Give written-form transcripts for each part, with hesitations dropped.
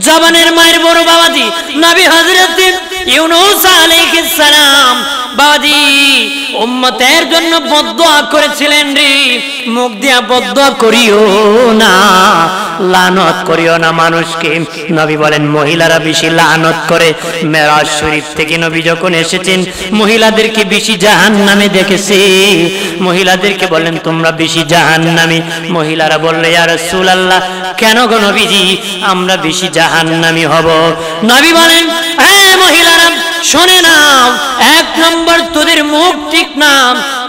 জবানের মায়ের বড় বাবাজি নবী হযরত ইউনূস আলাইহিস সালাম বাবাজি উম্মতের জন্য বদদুয়া করেছিলেন রে, মুখ দিয়া বদদুয়া করিও না, লানত করিও না মানুষকে। নবী বলেন মহিলারা বেশি লানত করে। মেরাজ শরীফ থেকে নবী যখন এসেছেন মহিলাদেরকে বেশি জাহান্নামে দেখেছে। মহিলাদেরকে বলেন তোমরা বেশি জাহান্নামী। মহিলারা বলল ইয়া রাসূলুল্লাহ কেন গো নবীজি আমরা বেশি জাহান্নামী হব? নবী বলেন হে মহিলারা শুনে নাও, এক নম্বর তোদের মুখ ঠিক না,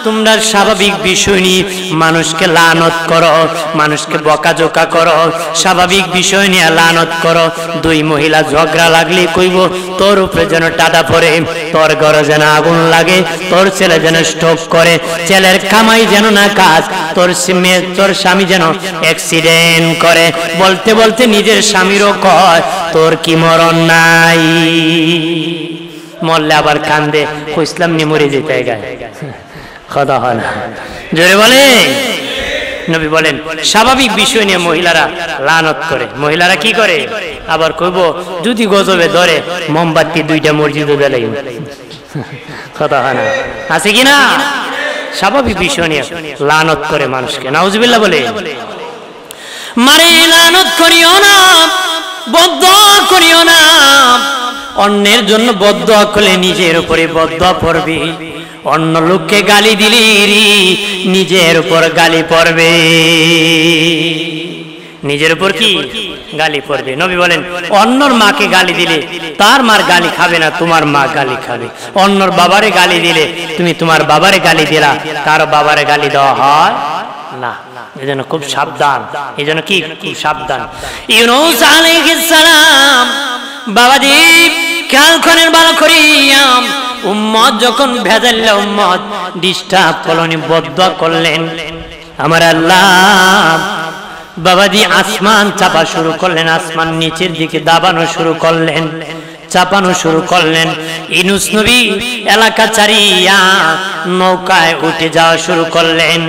তোমরা স্বাভাবিক বিষয় নিয়ে মানুষকে লানত করো, মানুষকে বকাঝোকা করো, স্বাভাবিক বিষয় নিয়ে লানত করো। দুই মহিলা ঝগড়া লাগলে কইব তোর উপরে যেন টাটা পড়ে, তোর ঘরে যেন আগুন লাগে, তোর ছেলে যেন স্ট্রোক করে, ছেলের কামাই যেন না কাজ, তোর স্বামী যেন অ্যাক্সিডেন্ট করে। বলতে বলতে নিজের স্বামীরও কয় তোর কি মরণ নাই? মরলে আবার কান্দে, ইসলাম নিয়ে মরে যেতে গায় কথা হয় না, জোরে বলে। নবী বলেন স্বাভাবিক বিষয় নিয়ে মহিলারা লানত করে। মহিলারা কি করে আবার কইব যদি গজবে ধরে মোমবাতি দুইটা মসজিদে জ্বালাই কথা হয় না, আছে কি না? স্বাভাবিক বিষয় নিয়ে লানত করে মানুষকে, নাউজুবিল্লাহ বলে। মারে লানত করিও না, বদদুয়া করিও না। অন্যের জন্য বদদুয়া করলে নিজের উপরে বদদুয়া পড়বে, অন্য লোককে গালি দিলে নিজের উপর গালি পড়বে, নিজের উপর কি গালি পড়বে। নবী বলেন অন্যর মাকে গালি দিলে তার মার গালি খাবে না, তোমার মা গালি খাবে। অন্যর বাবারে গালি দিলে তুমি তোমার বাবারে গালি দিলা, তার বাবারে গালি দেওয়া হয় না। এজন্য খুব সাবধান, এজন্য কি খুব সাবধান। ইউনূস আলাইহিস সালাম বাবাজি খেয়াল করেন ভালো করিয়া, উম্মত যখন ভেজাল্লা উম্মত ডিস্টার্ব কলোনি বদদুয়া করলেন, আমার আল্লাহ বাবাজি আসমান চাপা শুরু করলেন, আসমান নিচের দিকে দাবানো শুরু করলেন, চাপানো শুরু করলেন। ইউনূস নবী এলাকা ছাড়িয়া নৌকায় উঠে যাওয়া শুরু করলেন।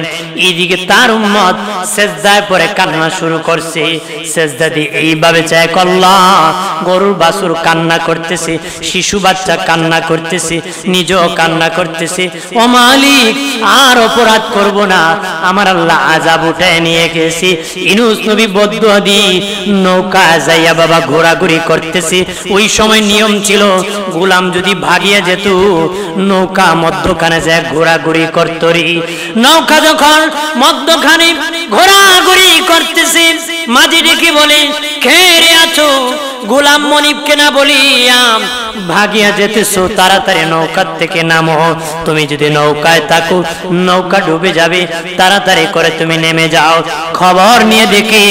এইদিকে তার উম্মত সেজদায় পড়ে কান্না শুরু করছে। সেজদা দিয়ে এইভাবে চায় আল্লাহ, গরুর বাছুর কান্না করতেছে, শিশু বাচ্চা কান্না করতেছে, নিজেও কান্না করতেছে। ও মালিক আর অপরাধ করব না, আমার আল্লাহ আযাব উঠায় নিয়ে গেছে। ইউনূস নবী বদদুয়া দিয়ে নৌকা যাইয়া বাবা ঘোরাঘুরি করতেছে। ওই সময় নিয়ম ছিল গোলাম যদি ভাগিয়ে যেত নৌকা মধ্যখানে যায় ঘোরাঘুরি করতো। নৌকা যখন মধ্যখানে ঘোরাঘুরি করতেছে মাঝি ডেকে বলে খেয়ে আছো? গোলাম মনিবকে না বলিয়া ভাগিয়া যেতেছো, তাড়াতাড়ি নৌকার থেকে নামো। তুমি যদি নৌকায় থাকো নৌকা ডুবে যাবে, তাড়াতাড়ি করে তুমি নেমে যাও। খবর নিয়ে দেখি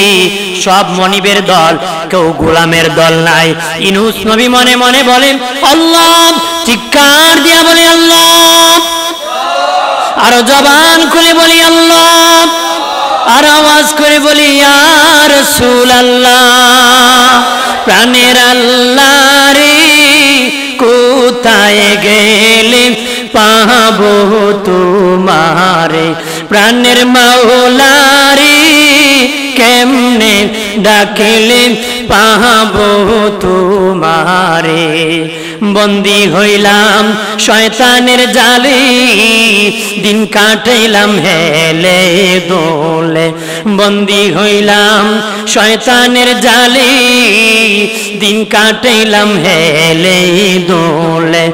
সব মনিবের দল, কেউ গোলামের দল নাই। ইউনূস নবী মনে মনে বলেন আল্লাহ, চিৎকার দিয়া বলে আল্লাহ, আরো জবান খুলে বলি আল্লাহ, আর আওয়াজ করে বলি ইয়া রাসূলুল্লাহ। প্রাণের আল্লাহ রে কোথায় গেলে পাবো তোমারে? প্রাণের মাওলা রে কেমনে ডাকিলে পাবো তোমারে? বন্দী হইলাম শয়তানের জালে, দিন কাটাইলাম হেলে দোলে। বন্দী হইলাম শয়তানের জালে, দিন কাটাইলাম হেলে দোলে।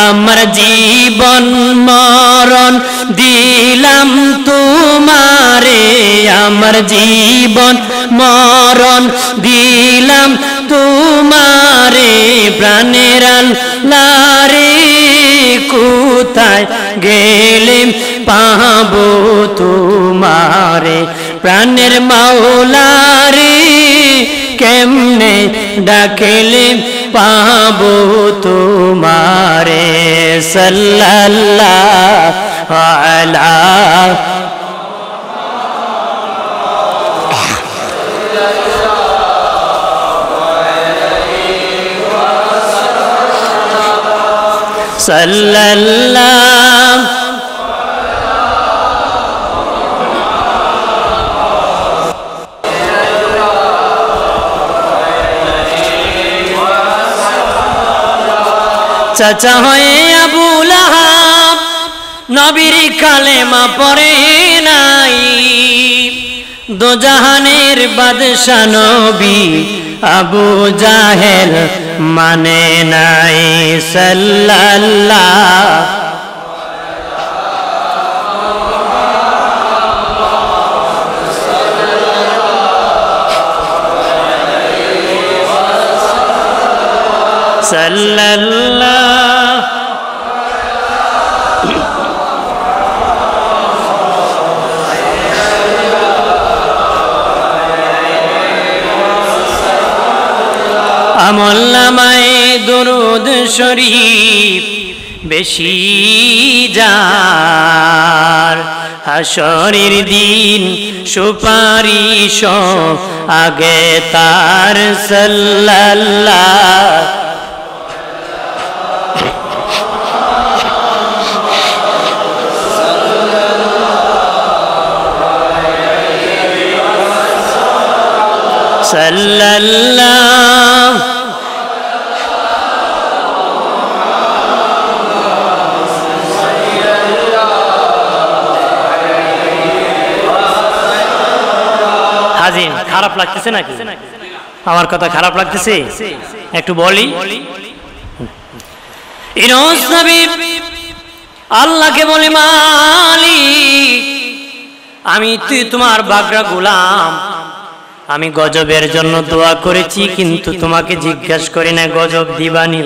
আমার জীবন মরণ দিলাম তোমারে, আমার জীবন মরণ দিলাম তোমারে। প্রাণের আল্লাহ রে কোথায় গেলে পাবো তোমারে? প্রাণের মাওলা রে কেমনে ডাকলে পাবো তোমারে? সাল্লাল্লাহু আলা সাল্লাল্লাহু চাচা হয়ে আবু লাহাব নবীর কালেমা পড়ে নাই, দোজাহানের বাদশা নবী আবু জাহেল মানে নাই। সাল্লাল্লাহু সাল্লাল্লাহু আমলনামায়ে দুরূদ শরীফ বেশি যার, হাসরের দিন সুপারিশ আগে তার। সাল্লাল্লাহু সাল্লাল্লাহু হাজিন খারাপ লাগতেছে নাকি? আমার কথা খারাপ লাগতেছে? একটু বলি। ইউনূস নবী আল্লাহকে বলে, মালিক আমি তোমার বাগড়া গোলাম, আমি গজবের জন্য দোয়া করেছি, কিন্তু তোমাকে জিজ্ঞাসা করি না গজব দিবানি।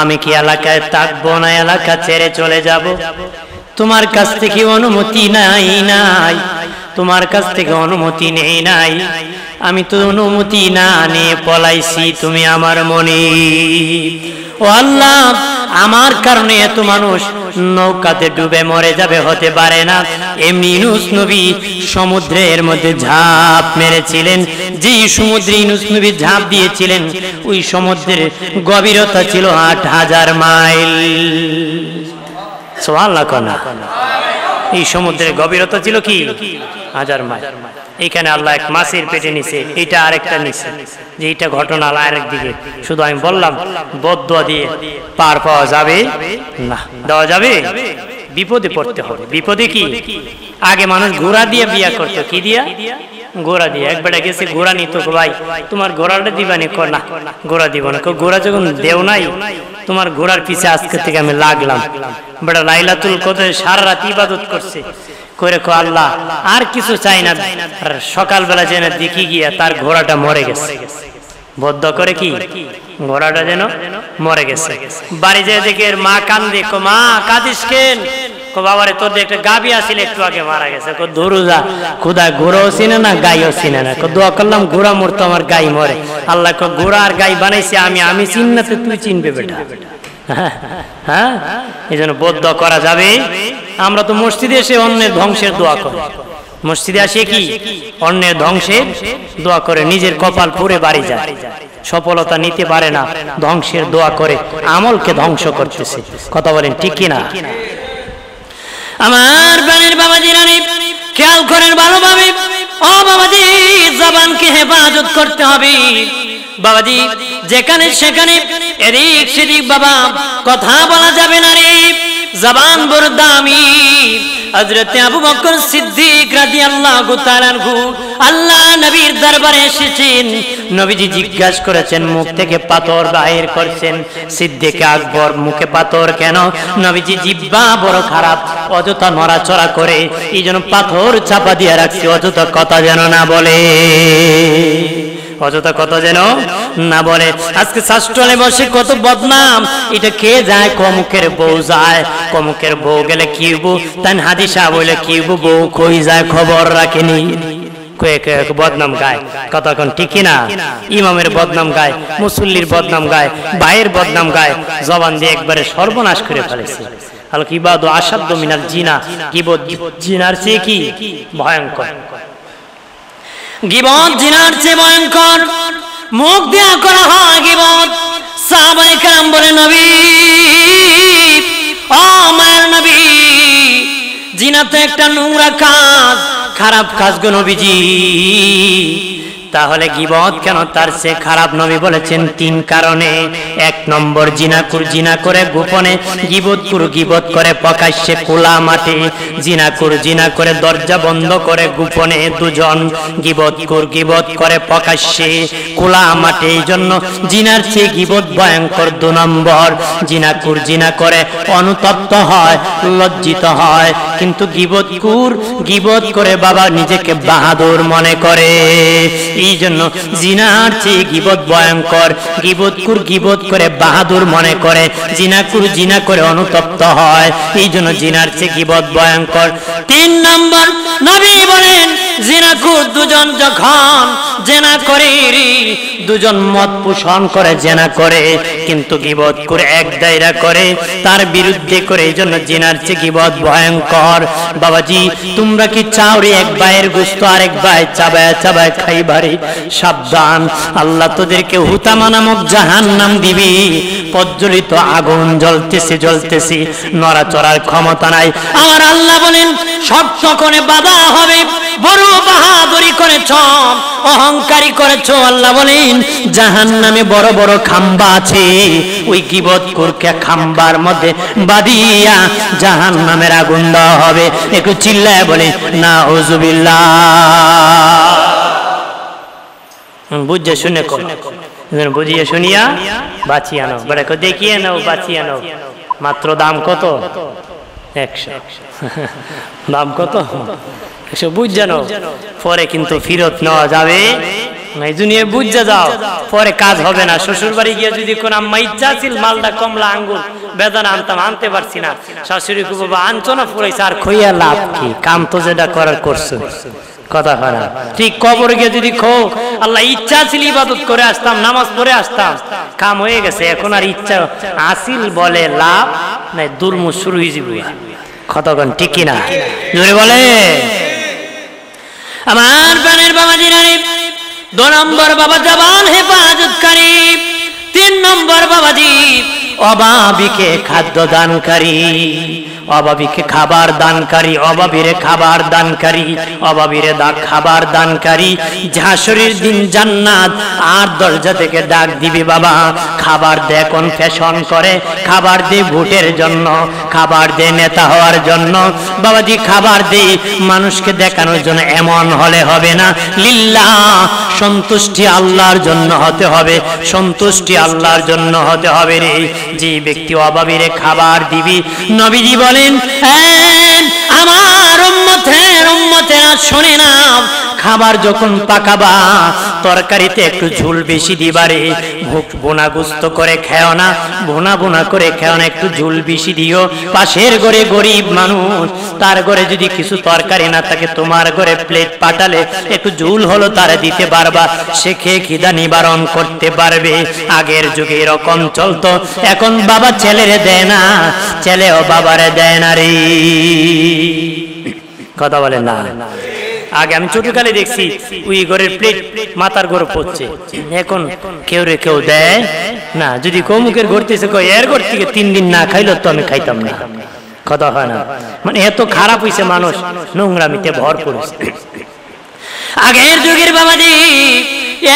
আমি কি এলাকায় থাকবো না এলাকা ছেড়ে চলে যাব? তোমার কাছ থেকে অনুমতি নাই, তোমার কাছ থেকে অনুমতি নেই নাই। আমি তো অনুমতি না নিয়ে পলাইছি, তুমি আমার মনে। ও আল্লাহ, আমার কারণে এত মানুষ নৌকাতে ডুবে মরে যাবে, হতে পারে না। এমনি ইউনূস নবী সমুদ্রের মধ্যে ঝাঁপ মেরেছিলেন। যে সমুদ্রে ইউনূস নবী ঝাঁপ দিয়েছিলেন, ওই সমুদ্রের গভীরতা ছিল ৮,০০০ মাইল। সুবহানাল্লাহ। এই সমুদ্রের গভীরতা ছিল কি ১,০০০ মাইল। এইখানে আল্লাহ এক মাছের পেটে নিছে, এইটা আরেকটা নিছে, যে এইটা ঘটনা আরেক দিকে। শুধু আমি বললাম বদদুয়া দিয়ে পার পাওয়া যাবে না, দেওয়া যাবে? বিপদে পড়তে হবে। বিপদে কি? আগে মানুষ ঘোড়া দিয়ে বিয়া করতো। কি দিয়া? ঘোড়া দিয়ে। একবার গেছে ঘোড়া নিত, ভাই তোমার ঘোড়াটা দিবানি? না, ঘোড়া দিব না। ঘোড়া যখন দেও নাই, তোমার ঘোড়ার পিছে আজকে থেকে আমি লাগলাম। বেটা লাইলাতুল কদর সারা রাত ইবাদত করছে, করে আল্লাহ আর কিছু চাই না। সকালবেলা যেন দেখি গিয়া তার ঘোড়াটা মরে গেছে। বদ্ধ করে কি ঘোড়াটা যেন মরে গেছে। বাড়ি যেয়ে দেখে মা কান্দে, মা কাঁদিস কেন? বাবারে তোর একটা গাবি আসিল, একটু আগে মারা গেছে। ধরু যা, খুদা ঘোড়াও চিনে না, গাইও চিনে না। দোয়া করলাম ঘোড়া মরতো, আমার গাই মরে। আল্লাহ ঘোড়া আর গাই বানাইছে আমি চিনতে, তুই চিনবে বেটা। হ্যাঁ, এই জন্য বদ্ধ করা যাবে। আমরা তো মসজিদে এসে অন্যের ধ্বংসের দোয়া করি। মসজিদে আসে কি অন্যের ধ্বংসের দোয়া করে, নিজের কপাল পুড়ে বাড়ি যায়, সফলতা নিতে পারে না, ধ্বংসের দোয়া করে আমলকে ধ্বংস করতেছে। কথা বলেন ঠিক কিনা? আমার প্রাণের বাবাজিরা খেয়াল করেন ভালোভাবে। ও বাবাজি, জবানকে হেফাজত করতে হবে। বাবাজি, যেখানে সেখানে এদিক সেদিক বাবা কথা বলা যাবে না রে। জবান বড় দামি। হযরত আবু বকর সিদ্দিক রাদিয়াল্লাহু তাআলা আনহু আল্লাহ নবীর দরবারে এসেছেন। নবীজি জিজ্ঞাসা করেছেন, মুখ থেকে পাথর বাহির করছেন। সিদ্দিক আকবর, মুখে পাথর কেন? নবীজি জিহ্বা বড় খারাপ, অযথা নড়াচড়া করে, এই জন্য পাথর চাপা দিয়ে রাখছি, অযথা কথা যেন না বলে, অযথা কথা যেন না বলে। আজকে শাস্ত্রলে বসে কত বদনাম। এটা কে যায়? কমুকের বউ যায়। কমুকের বউ গেলে কি বউ, তাই হাদিসা বলে কি বউ কই যায় খবর রাখেনি। বদনাম গায়, কথা কোন ঠিক না? ইমামের বদনাম গায়, মুসল্লির বদনাম গায়, ভাইয়ের বদনাম গায়। জবান দিয়ে একবারে সর্বনাশ করে ফেলেছে। আল কিবাদু আসাদ্দু মিনাল জিনা, কিবত জিনার চেয়ে কি ভয়ঙ্কর। গীবত জিনার চেয়ে ভয়ঙ্কর। মুখ দিয়া করা হয় গীবত। সাহাবায়ে কেরাম বলে, নবী, ও মায়ের নবী, জিনা তো একটা নোংরা কাজ, খারাপ কাজ গো নবীজি। তাহলে গীবত কেন তার চেয়ে খারাপ? নবী বলেছেন 3 কারণে। 1 নম্বর, জিনাকুর জিনা করে গোপনে, গীবতকুর গীবত করে প্রকাশ্যে খোলা মাঠে। জিনাকুর জিনা করে দরজা বন্ধ করে গোপনে দুজন, গীবতকুর গীবত করে প্রকাশ্যে খোলা মাঠে। এই জন্য জিনার চেয়ে গীবত ভয়ঙ্কর। 2 নম্বর, জিনাকুর জিনা করে অনুতপ্ত হয়, লজ্জিত হয়, কিন্তু গীবতকুর গীবত করে বাবা নিজেকে বাহাদুর মনে করে। এই জন্য জিনার চেয়ে গীবত ভয়ঙ্কর। গীবতকুর গীবত করে বাহাদুর মনে করে, জিনাকুর জিনা করে অনুতপ্ত হয়। এই জন্য জিনার চেয়ে গীবত ভয়ঙ্কর। 3 নম্বর, নবী বলেন জিনাকুর দুজন যখন জেনা করে, দুজন মদ পোষণ করে জেনা করে, কিন্তু গীবতকুর এক দায়রা করে, তার বিরুদ্ধে করে। এই জন্য জিনার চেয়ে গীবত ভয়ঙ্কর। বাবাজি, তোমরা কি চাও রে এক ভাইয়ের গোস্ত আরেক ভাই চাবায় চাবায় খাইবারে? সাবধান, আল্লাহ তোদেরকে হুতামা নামক জাহান্নাম দিবি। প্রজ্বলিত আগুন জ্বলতেছে জ্বলতেছে, নড়াচড়ার ক্ষমতা নাই। আমার আল্লাহ বলেন শক্ত করে বাধা হবে। বড় বাহাদুরি করেছ, অহংকারী করেছ, আল্লাহ বলেন জাহান্নামে বড় বড় খাম্বা আছে, ওই গীবতকুরকে খাম্বার মধ্যে বাঁধিয়া জাহান্নামের আগুন দেওয়া হবে। একটু চিল্লায় বলে নাউজুবিল্লাহ। বুঝে শুনে বুঝিয়ে শুনিয়া বাঁচিয়ে আনো, বড় দেখিয়ে নাও, বাঁচিয়ে আনো। মাত্র দাম কত? 100। দাম কত? 100। বুঝ জানো, পরে কিন্তু ফিরত নেওয়া যাবে। এই দুনিয়ায় বুঝা যাও, পরে কাজ হবে না। শ্বশুর বাড়ি গিয়ে যদি কোন আম্মা ইচ্ছা ছিল মালটা কমলা আঙ্গুর বেদানা আনতাম, আনতে পারছি না, শাশুড়ি কো বাবা আনছো না, ফুরাইছে আর খইয়া লাভ কি? কাম তো যেটা করার করছো। কথা খারাপ। ঠিক কবরে গিয়ে যদি খো আল্লাহ ইচ্ছা ছিল ইবাদত করে আসতাম, নামাজ পড়ে আসতাম, কাম হয়ে গেছে, এখন আর ইচ্ছা আসিল বলে লাভ নাই, দুর্মু শুরু হয়ে যাবে। কতক্ষণ ঠিক কিনা জোরে বলে আমার প্রাণের বাবাজি রানী। 2 নম্বর বাবা জবান হেফাজতকারী। 3 নম্বর বাবাজি অভাবীকে খাদ্য দানকারী, অভাবীকে খাবার দানকারী, অভাবীরে খাবার দানকারী, অভাবীরে খাবার দানকারী। হাসরের দিন জান্নাত আর দরজা থেকে ডাক দিবি বাবা, খাবার দে। কোন ফ্যাশন করে খাবার দে? ভোটের জন্য, খাবার দে নেতা হওয়ার জন্য। বাবাজি খাবার দে মানুষকে দেখানোর জন্য, এমন হলে হবে না। লিল্লাহ, সন্তুষ্টি আল্লাহর জন্য হতে হবে, সন্তুষ্টি আল্লাহর জন্য হতে হবে রে। যে ব্যক্তি অভাবীরে খাবার দিবি, নবীজি বলেন আমার উম্মতেরা শোনে না, খাবার যখন পাকাবা তরকারিতে একটু ঝোল বেশি দিবারে। বোনা গুস্ত করে খেও না, বোনা বোনা করে খেও না, একটু ঝোল বেশি দিও। পাশের ঘরে গরিব মানুষ, তার ঘরে যদি কিছু তরকারি না থাকে, তোমার ঘরে প্লেট পাঠালে একটু ঝোল হলো তারা দিতে পারবা, সে খেয়ে খিদা নিবারণ করতে পারবে। আগের যুগে এরকম চলতো, এখন বাবা ছেলেরে দেয় না, ছেলেও বাবারে দেয় না রে। কথা বলেন না? আগে আমি ছোটকালে দেখছি ওই ঘরের প্লেট মাথার ঘরে পড়ছে, এখন কেউ রে কেউ দেয় না। যদি কৌমুকের ঘরতেছে এর ঘর থেকে 3 দিন না খাইলো তো আমি খাইতাম না। কথা হয় না? মানে এত খারাপ হয়েছে মানুষ, নোংরামিতে ভরপুর। আগের যুগের বাবাজি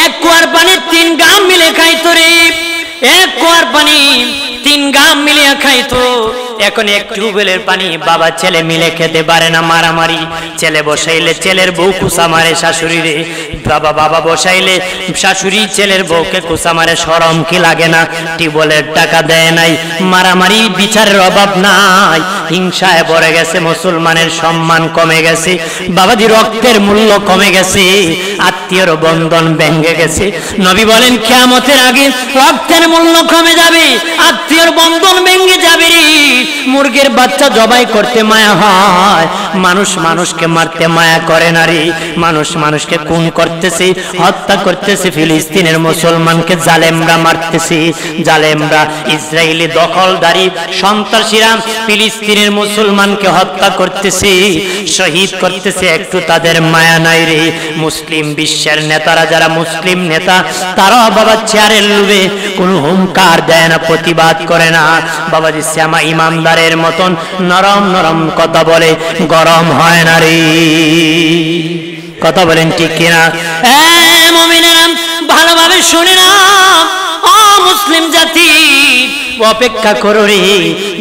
1 কুয়ার পানি 3 গাম মিলে খাইতো রে, 1 কুয়ার পানি 3 গাম মিলে খাইতো। এখন এক টিউবওয়েলের পানি বাবা ছেলে মিলে খেতে পারে না, মারামারি। ছেলে বসাইলে ছেলের বউ কুসা মারে শাশুড়ি রে, বাবা বসাইলে শাশুড়ি ছেলের বউকে কুসা মারে। শরম কি লাগে না? টিউবওয়েলের টাকা দেয় নাই, মারামারি বিচারের অভাব নাই, হিংসায় ভরে গেছে, মুসলমানের সম্মান কমে গেছে, বাবাজি রক্তের মূল্য কমে গেছে, আত্মীয়র বন্ধন ভেঙে গেছে। নবী বলেন কিয়ামতের আগে রক্তের মূল্য কমে যাবে, আত্মীয়র বন্ধন ভেঙে যাবে রে। মুরগির বাচ্চা জবাই করতে মায়া হয়, মানুষ মানুষকে মারতে মায়া করে না রে। মানুষ মানুষকে খুন করতেছে, হত্যা করতেছে। ফিলিস্তিনের মুসলমানকে জালেমরা মারতেছে, জালেমরা ইসরায়েলি দখলদারি সন্ত্রাসীরা ফিলিস্তিনের মুসলমানকে হত্যা করতেছে, শহীদ করতেছে। একটু তাদের মায়া নাই রে। মুসলিম বিশ্বের নেতারা, যারা মুসলিম নেতা, তারা বাবা চেয়ারের লোভে কোনো হুঙ্কার দেয় না, প্রতিবাদ করে না। বাবাজি শ্যামা ইমানদারের মতন নরম নরম কথা বলে, গরম হয় না রে। কথা বলেন ঠিক কিনা? মুমিনেরা ভালোভাবে শুনে না, ও মুসলিম জাতি অপেক্ষা করো রে,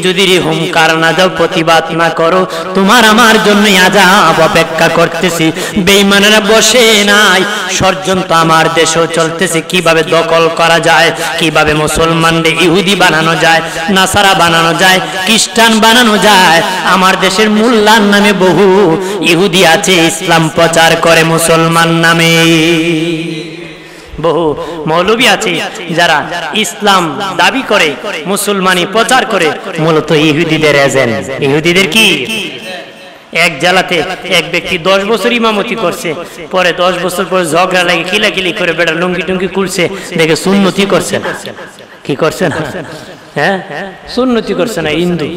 যদি রে হুঙ্কার না দাও, প্রতিবাদ না করো, তোমার আমার জন্য আযাব অপেক্ষা করতেছি। বেঈমানেরা বসে নাই, ষড়যন্ত্র আমার দেশেও চলতেছে, কিভাবে দখল করা যায়, কিভাবে মুসলমানদের ইহুদি বানানো যায়, নাসারা বানানো যায়, খ্রিস্টান বানানো যায়। আমার দেশের মোল্লার নামে বহু ইহুদি আছে, ইসলাম প্রচার করে মুসলমান নামে। বহু মৌলবী আছে যারা ইসলাম দাবি করে, মুসলমানি প্রচার করে, মূলত ইহুদিদের এজেন্ট। ইহুদিদের কি? এক জেলাতে এক ব্যক্তি 10 বছর ইমামতি করছে, পরে 10 বছর পরে ঝগড়া লাগে, খিলাখিলি করে বেটা লুঙ্গি টুঙ্গি খুলছে, দেখে সুন্নতি করছে না। কি করছে না? হ্যাঁ, সুন্নতি করছে না, হিন্দু।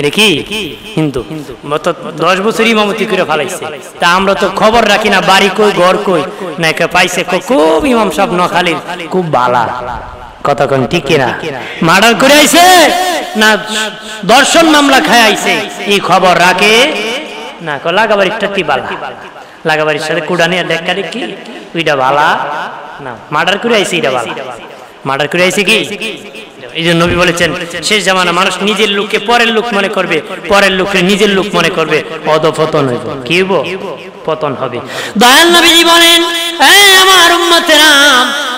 এটা কি? হিন্দু। 10 বছর ইমামতি করে ফেলাইছে। তা আমরা তো খবর রাখি না, বাড়ি কই ঘর কই না, পাইছে খুব ইমাম সাহেব নখালির খুব বালা, কতক্ষণ ঠিক কিনা, মার্ডার করে আইছে না দর্শন মামলা খায় আইছে, এই খবর রাখে না। লাগাবাড়ির টাকি বালা, লাগাবাড়ির সাথে কুড়ানি দেখা দেখি ওইটা বালা না, মার্ডার করে আইছে এটা বালা, মার্ডার করে আইছে কি? এই জন্য নবী বলেছেন, শেষ জামানা মানুষ নিজের লোককে পরের লোক মনে করবে, পরের লোককে নিজের লোক মনে করবে, অধঃপতন হইব। কি হইব? পতন হবে। দয়াল নবীজি বলেন, এই আমার উম্মতেরা,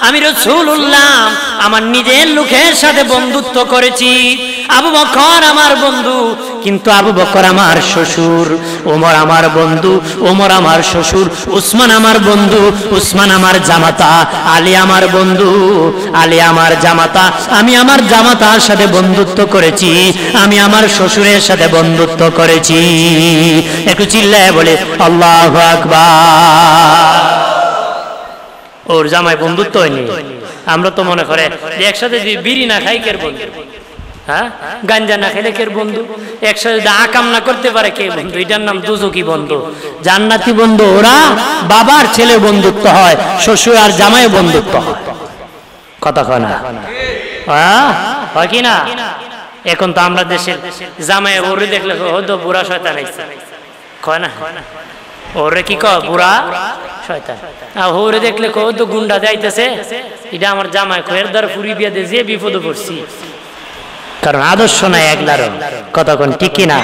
আমি রাসূলুল্লাহ আমার নিজের লোকের সাথে বন্ধুত্ব করেছি। আবু বকর আমার বন্ধু, কিন্তু আবু বকর আমার শ্বশুর। ওমর আমার বন্ধু, ওমর আমার শ্বশুর। উসমান আমার বন্ধু, উসমান আমার জামাতা। আলী আমার বন্ধু, আলী আমার জামাতা। আমি আমার জামাতার সাথে বন্ধুত্ব করেছি, আমি আমার শ্বশুরের সাথে বন্ধুত্ব করেছি। একটু চিল্লায় বলে আল্লাহু আকবার। ওর জামাই বন্ধুত্ব হয়নি। আমরা তো মনে করে যে একসাথে যদি বিড়ি না খাই কের বন্ধু, হ্যাঁ, গাঞ্জা না খেলে কের বন্ধু, একসাথে যদি আকাম না করতে পারে কে বন্ধু, এটার নাম দুজকি বন্ধু। জান্নাতি বন্ধু ওরা, বাবার ছেলে বন্ধুত্ব হয়, শ্বশুর আর জামাই বন্ধুত্ব হয়। কথা কয় না? হয় কি না? এখন তো আমরা দেশের জামাই ওরে দেখলে হয়তো বুড়া শয়তান আইছে, কয় না? ওরে কি কয়? বুড়া শয়তান। আর ওরে দেখলে কত গুন্ডা যাইতেছে, এটা আমার জামাই কয়ের দ্বারা ফুরি বিয়া দিয়ে যে বিপদে পড়ছি, কারণ আদর্শ নাই একলারও। কতক্ষণ ঠিক কিনা?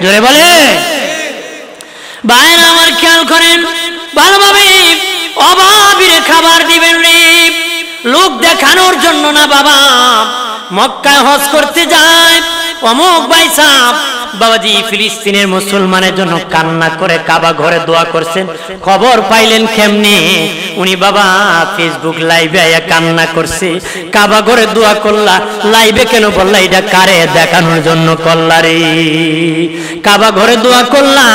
জোরে বলে ভাইরা আমার, খেয়াল করেন ভালোভাবে। অভাবীরে খাবার দিবেন রে, লোক দেখানোর জন্য না বাবা। মক্কায় হজ করতে যায় অমুক ভাই সাহেব, বাবাজি ফিলিস্তিনের মুসলমানের জন্য কান্না করে কাবা ঘরে দোয়া করছেন। খবর পাইলেন কেমনে? উনি বাবা ফেসবুক লাইভে আয়া কান্না করছে। কাবা ঘরে দোয়া করলা, লাইভে কেন বললা? এটা কারে দেখানোর জন্য করলা রে? কাবা ঘরে দোয়া করলা,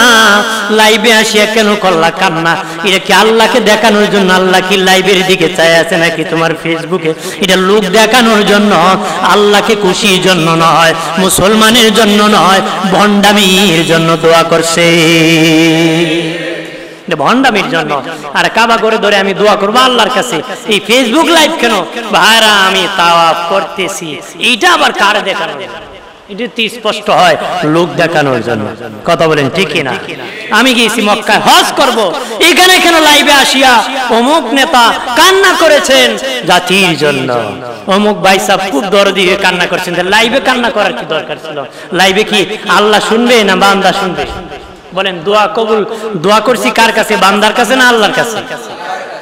লাইভে আসিয়া কেন করলা কান্না? এটা কি আল্লাহকে দেখানোর জন্য? আল্লাহ কি লাইভের দিকে চাই আছে নাকি তোমার ফেসবুকে? এটা লোক দেখানোর জন্য, আল্লাহকে খুশির জন্য নয়, মুসলমানের জন্য নয়, ভণ্ডামির জন্য দোয়া করছে, ভণ্ডামির জন্য। আর কাবা করে ধরে আমি দোয়া করবো আল্লাহর কাছে, এই ফেসবুক লাইভ কেন? ভাইরা আমি তাওয়াফ করতেছি, এইটা আবার কার দেখানোর? এটা স্পষ্ট হয় লোক দেখানোর জন্য। কথা বলেন ঠিক না? আমি গিয়েছি মক্কায় হজ করব, এখানে কেন লাইভে আসিয়া অমুক নেতা কান্না করেছেন জাতির জন্য, অমুক ভাই সাহেব খুব দরদি হয়ে কান্না করছেন, লাইভে কান্না করার কি দরকার ছিল? লাইভে কি আল্লাহ শুনবে না বান্দা শুনবে? বলেন দোয়া কবুল, দোয়া করছি কার কাছে? বান্দার কাছে না আল্লাহর কাছে?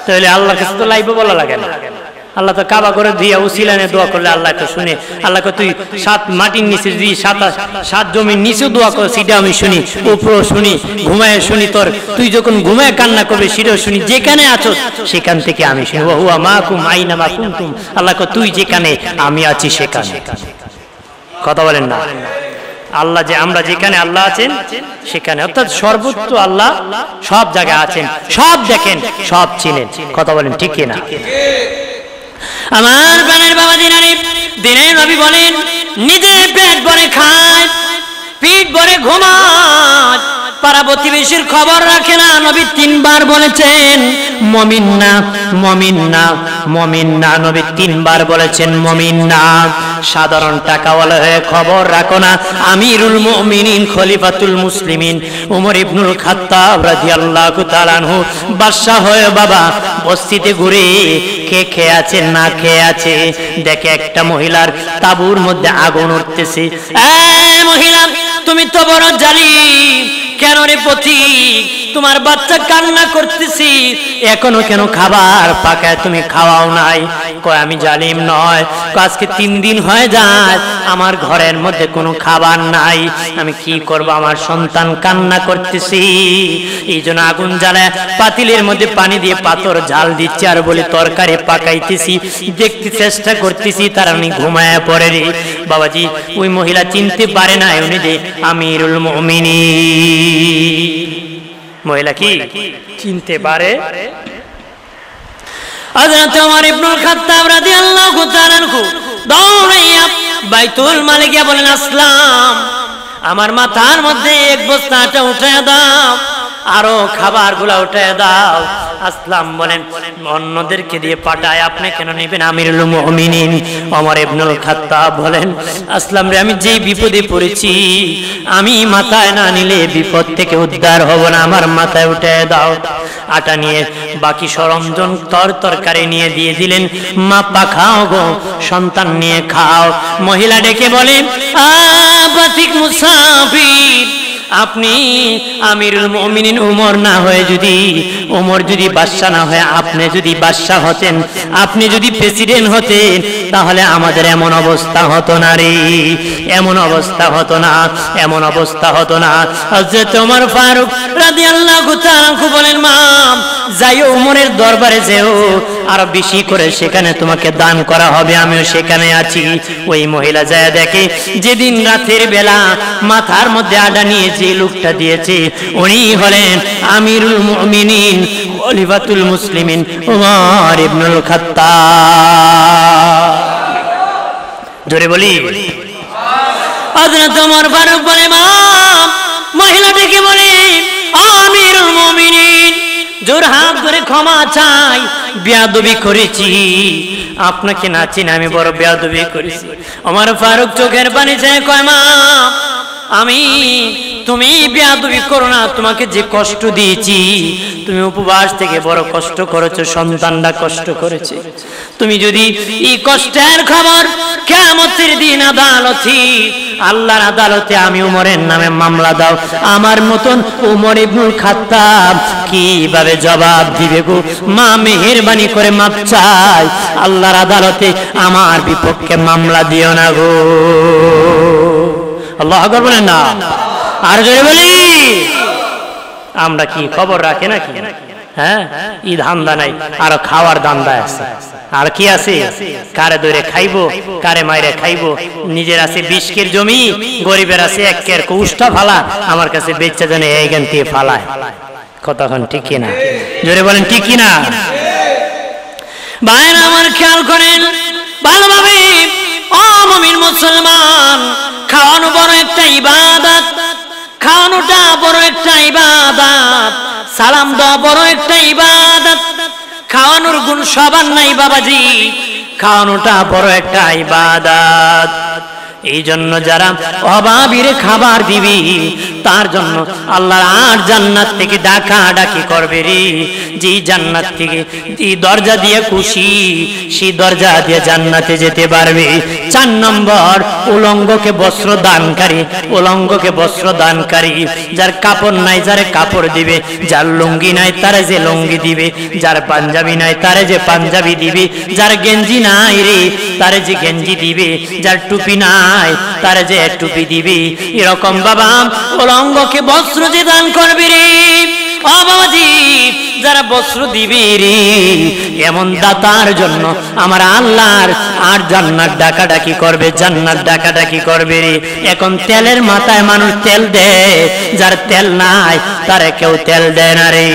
তাহলে আল্লাহর কাছে তো লাইভে বলা লাগে না। আল্লাহ তো কাবা করে দিয়া উসিলানে দোয়া করলে আল্লাহকে শুনে। আল্লাহকে তুই 7 মাটির নিচে যদি 7 জমির নিচে দোয়া কর, সেটা আমি শুনি, উপরও শুনি, ঘুমায় শুনি। তোর তুই যখন ঘুমায় কান্না করবে সেটাও শুনি, যেখানে আছো সেখান থেকে আমি শুনি। ওয়া হুয়া মাকুম আইনা মা কুনতুম, আল্লাহকে তুই যেখানে আমি আছি সেখানে। কথা বলেন না? আল্লাহ যে আমরা যেখানে আল্লাহ আছেন সেখানে, অর্থাৎ সর্বত্র আল্লাহ সব জায়গায় আছেন, সব দেখেন, সব চিনেন। কথা বলেন ঠিক কিনা? আমার প্রাণের বাবা দিনের নবী বলেন, নিজে পেট ভরে খায়, পিঠ ভরে ঘুমায়, পাড়া প্রতিবেশীর খবর রাখে না। নবী 3 বার বলেছেন মুমিন না, মুমিন না, মুমিন না। নবী 3 বার বলেছেন মুমিন না। সাধারণ টাকাওয়ালা হয়ে খবর রাখো না। আমিরুল মুমিনিন খলিফাতুল মুসলিমিন ওমর ইবনুল খাত্তাব রাদিয়াল্লাহু তাআলা আনহু বাদশা হয়ে বাবা বস্তিতে ঘুরে কে খেয়ে আছে না খেয়ে আছে দেখে একটা মহিলার তাঁবুর মধ্যে আগুন উঠতেছে। এই মহিলা, তুমি তো বড় জালিম, কেন রে পথিক? তোমার বাচ্চা কান্না করতেছি, এখনো কেন খাবার পাকায় তুমি খাওয়াও নাই? কয় আমি জালিম নয়, আজকে 3 দিন হয়ে যায় আমার ঘরের মধ্যে কোনো খাবার নাই, আমি কি করব? আমার সন্তান কান্না করতেছি, এই জন্য আগুন জ্বালায় পাতিলের মধ্যে পানি দিয়ে পাথর ঝাল দিচ্ছি আর বলে তরকারি পাকাইতেছি, দেখতে চেষ্টা করতেছি তার আমি ঘুমায় পড়ে রে। বাবাজি ওই মহিলা চিনতে পারে না উনি যে আমিরুল মুমিনিন। মহিলা কি চিনতে পারে? হযরত ওমর ইবনুল খাত্তাব রাদিয়াল্লাহু তাআলা আনহু দৌড়াইয়া বাইতুল মালে গিয়ে বলেন, আসলাম, আমার মাথার মধ্যে 1 বস্তা আটা উঠায় দাও, আরো খাবারগুলা উঠায় দাও। আসলাম বলেন, অন্যদেরকে দিয়ে পাঠায়, আপনি কেন নেবেন? আমিরুল মুমিনিন ওমর ইবনুল খাত্তাব বলেন, আসলাম রে, আমি যেই বিপদে পড়েছি, আমি মাথায় না নিলে বিপদ থেকে উদ্ধার হব না, আমার মাথায় উঠায় দাও। আটা নিয়ে বাকি সরঞ্জাম তরকারি নিয়ে দিয়ে দিলেন। মা পাখাও গো, সন্তান নিয়ে খাও। মহিলা ডেকে বলেন, আবাতিক মুসাফির, আপনি আমিরুল মুমিনিন ওমর না হয়ে যদি, ওমর যদি বাদশা না হয়ে আপনি যদি বাদশা হতেন, আপনি যদি প্রেসিডেন্ট হতেন, তাহলে আমাদের এমন অবস্থা হতো না রে, এমন অবস্থা হতো না, এমন অবস্থা হতো না। হযরত ওমর ফারুক রাদিয়াল্লাহু তাআলা বলেন, মা যাইও ওমরের দরবারে যেও, আর বেশি করে সেখানে তোমাকে দান করা হবে, আমিও সেখানে আছি। ওই মহিলা যায় দেখে যেদিন রাতের বেলা মাথার মধ্যে আডা নিয়ে যে লোকটা দিয়েছে উনি হলেন আমিরুল মুমিনিন খলিফাতুল মুসলিমিন ওমর ইবনুল খাত্তাব। জোরে বলি হযরত ওমর ফারুক বলে, মা, মহিলাটাকে বলে, আমিরুল মুমিনিন, জোর হাত ধরে ক্ষমা চাই, বেয়াদবি করেছি, আপনাকে না চিনি আমি বড় বেয়াদবি করেছি। ওমর ফারুক চোখের পানি ছেড়ে কয়, মা, আমি, তুমি বেয়াদবি করো না, তোমাকে যে কষ্ট দিয়েছি, তুমি উপবাস থেকে বড় কষ্ট করেছো, সন্তানরা কষ্ট করেছে, তুমি যদি এই কষ্টের খবর কিয়ামতের দিন আদালতে, আল্লাহর আদালতে আমি উমরের নামে মামলা দাও, আমার মতন উমর ইবনুল খাত্তাব কিভাবে জবাব দিবে গো? মা মেহেরবানি করে মাপ চাই, আল্লাহর আদালতে আমার বিপক্ষে মামলা দিও না গো। আল্লাহু আকবার বলেন না? আর জোরে বলি, আমরা কি খবর রাখি নাকি? হ্যাঁ, এই ধান্দা নাই, আরো খাওয়ার ধান্দা আছে। আর কি আছে? কারে ধরে খাইবো, কারে মাইরে খাইবো। নিজের আছে 20 কের জমি, গরিবের আছে 1 কের কুষ্টা ফালা, আমার কাছে বেচা জনে এই গান দিয়ে ফালায়। কতক্ষণ ঠিক কিনা? জোরে বলেন ঠিক কিনা? ভাইরা আমার খেয়াল করেন ভালোভাবে, ও মুমিন মুসলমান, খাওয়ানো বড় একটা ইবাদত, খাওয়ানোটা বড় একটা ইবাদত, সালাম দেওয়া বড় একটা ইবাদত। খাওয়ানোর গুণ সবার নাই বাবাজি, খাওয়ানোটা বড় একটা ইবাদত। এই জন্য যারা অভাবীর খাবার দিবি, তার জন্য আল্লাহর আর জান্নাত থেকে ডাকা ডাকি করবে রে। যে জান্নাত থেকে যে দরজা দিয়ে খুশি, সেই দরজা দিয়ে জান্নাতে যেতে পারবে। 4 নম্বর, উলঙ্গকে বস্ত্র দানকারী, উলঙ্গকে বস্ত্র দানকারী। যার কাপড় নাই যারে কাপড় দিবে, যার লুঙ্গি নাই তারে যে লুঙ্গি দিবে, যার পাঞ্জাবি নাই তারে যে পাঞ্জাবি দিবে, যার গেঞ্জি নাই রে তারে যে গেঞ্জি দিবে, যার টুপি নাই তারে যে টুপি দিবে। এরকম বাবা উলঙ্গকে বস্ত্র যে দান করবে রে, ও বাবাজি, যারা বস্ত্র দিবে রে, এমন দাতার জন্য আমার আল্লাহর আর জান্নাত ডাকাডাকি করবে, জান্নাত ডাকাডাকি করবে রে। এখন তেলের মাথায় মানুষ তেল দেয়, যার তেল নাই তারে কেউ তেল দেয় না রে।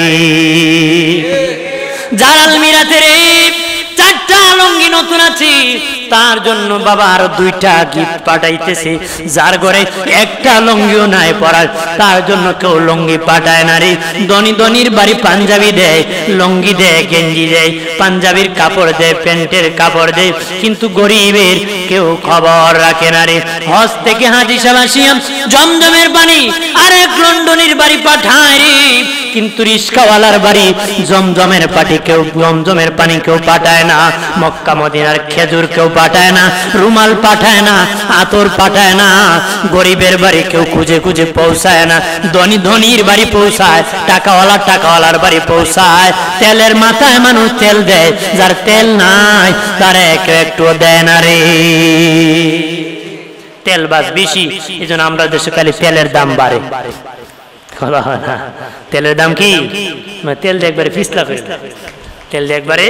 যার আলমিরাতে রে 4টা লুঙ্গি নতুন আছে, তার জন্য বাবা আরো 2টা গিফট পাঠাইতেছে। যার ঘরে একটা লুঙ্গিও নাই পরার, তার জন্য কেউ লুঙ্গি পাঠায় না রে। ধনীর বাড়ি পাঞ্জাবি দেয়, লুঙ্গি দেয়, গেঞ্জি দেয়, পাঞ্জাবির কাপড় দেয়, প্যান্টের কাপড় দেয়, কিন্তু গরিবের কেউ খবর রাখে না রে। হজ থেকে হাজি সাহেব আসিয়া জমজমের পানি আরেক লন্ডনের বাড়ি পাঠায় রে, কিন্তু রিস্কাওয়ালার বাড়ি জমজমের পানি কেউ পাঠায় না। মক্কা মদিনার খেজুর কেউ পাঠায় না, রুমাল পাঠায় না, আতর পাঠায় না। গরিবের বাড়ি কেউ খুঁজে খুঁজে পৌঁছায় না, ধনীর বাড়ি পৌঁছায়, টাকাওয়ালার বাড়ি পৌঁছায়। তেলের মাথায় মানুষ তেল দেয়, যার তেল নাই তার একটু দেয় না রে। তেল বাস বেশি, এই জন্য আমরা দেশে খালি তেলের দাম বাড়ে। তেলের দাম কি? তেল দিয়ে একবারে পিছলা করে, তেল দিয়ে একবারে